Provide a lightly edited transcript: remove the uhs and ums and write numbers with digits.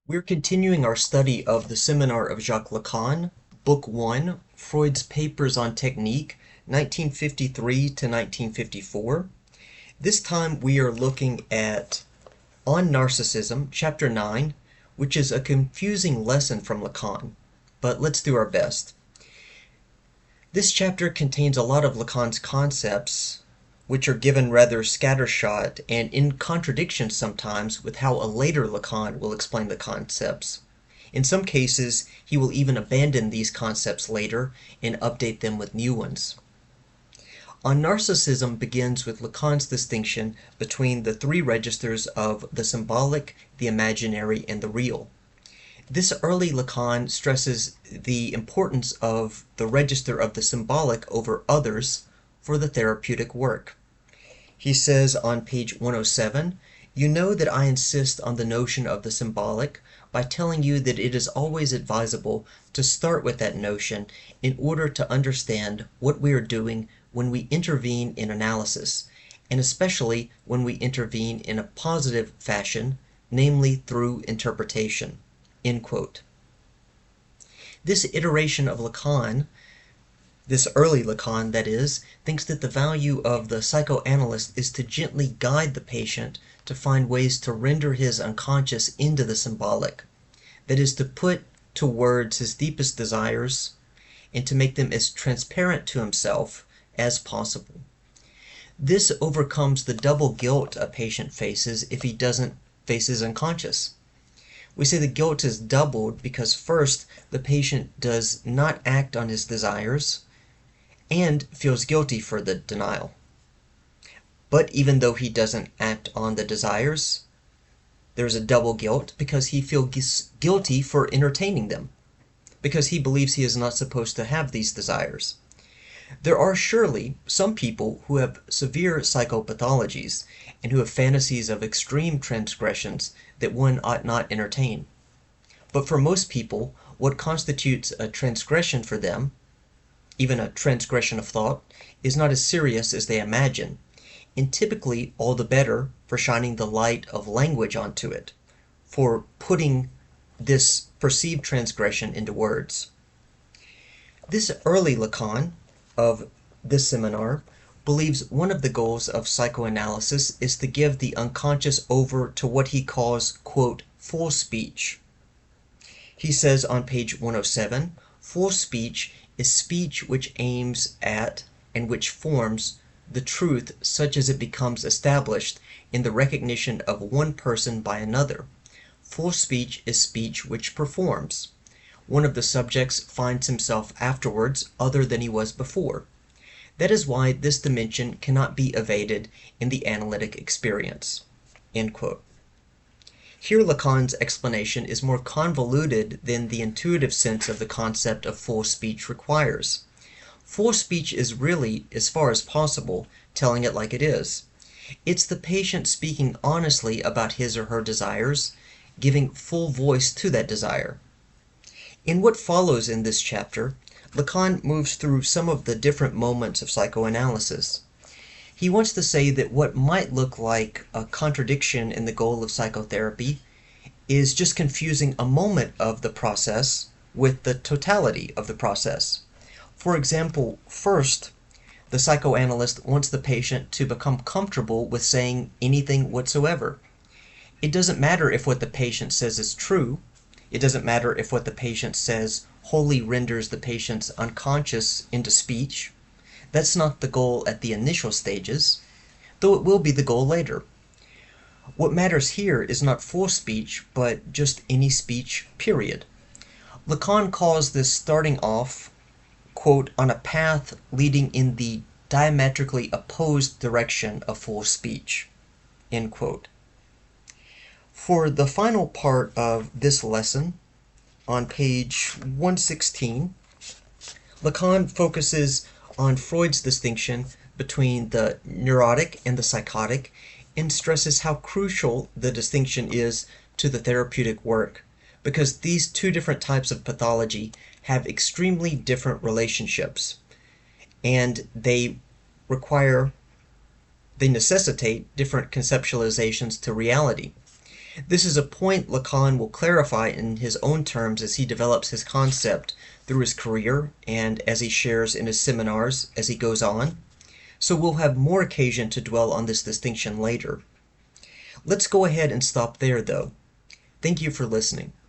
We're continuing our study of the Seminar of Jacques Lacan, Book 1, Freud's Papers on Technique, 1953 to 1954. This time we are looking at On Narcissism, Chapter 9, which is a confusing lesson from Lacan, but let's do our best. This chapter contains a lot of Lacan's concepts, which are given rather scattershot and in contradiction sometimes with how a later Lacan will explain the concepts. In some cases, he will even abandon these concepts later and update them with new ones. On Narcissism begins with Lacan's distinction between the three registers of the symbolic, the imaginary, and the real. This early Lacan stresses the importance of the register of the symbolic over others for the therapeutic work. He says on page 107, "You know that I insist on the notion of the symbolic by telling you that it is always advisable to start with that notion in order to understand what we are doing when we intervene in analysis, and especially when we intervene in a positive fashion, namely through interpretation." End quote. This iteration of Lacan, this early Lacan, that is, thinks that the value of the psychoanalyst is to gently guide the patient to find ways to render his unconscious into the symbolic. That is, to put to words his deepest desires and to make them as transparent to himself as possible. This overcomes the double guilt a patient faces if he doesn't face his unconscious. We say the guilt is doubled because first, the patient does not act on his desires and feels guilty for the denial. But even though he doesn't act on the desires, there's a double guilt because he feels guilty for entertaining them, because he believes he is not supposed to have these desires. There are surely some people who have severe psychopathologies and who have fantasies of extreme transgressions that one ought not entertain. But for most people, what constitutes a transgression for them, even a transgression of thought, is not as serious as they imagine, and typically all the better for shining the light of language onto it, for putting this perceived transgression into words. This early Lacan of this seminar believes one of the goals of psychoanalysis is to give the unconscious over to what he calls, quote, full speech. He says on page 107, full speech is speech which aims at and which forms the truth such as it becomes established in the recognition of one person by another. Full speech is speech which performs. One of the subjects finds himself afterwards other than he was before. That is why this dimension cannot be evaded in the analytic experience." End quote. Here Lacan's explanation is more convoluted than the intuitive sense of the concept of full speech requires. Full speech is really, as far as possible, telling it like it is. It's the patient speaking honestly about his or her desires, giving full voice to that desire. In what follows in this chapter, Lacan moves through some of the different moments of psychoanalysis. He wants to say that what might look like a contradiction in the goal of psychotherapy is just confusing a moment of the process with the totality of the process. For example, first, the psychoanalyst wants the patient to become comfortable with saying anything whatsoever. It doesn't matter if what the patient says is true. It doesn't matter if what the patient says wholly renders the patient's unconscious into speech. That's not the goal at the initial stages, though it will be the goal later. What matters here is not full speech, but just any speech, period. Lacan calls this starting off, quote, on a path leading in the diametrically opposed direction of full speech, end quote. For the final part of this lesson, on page 116, Lacan focuses on Freud's distinction between the neurotic and the psychotic and stresses how crucial the distinction is to the therapeutic work, because these two different types of pathology have extremely different relationships, and they necessitate different conceptualizations to reality. This is a point Lacan will clarify in his own terms as he develops his concept through his career and as he shares in his seminars as he goes on. So we'll have more occasion to dwell on this distinction later. Let's go ahead and stop there, though. Thank you for listening.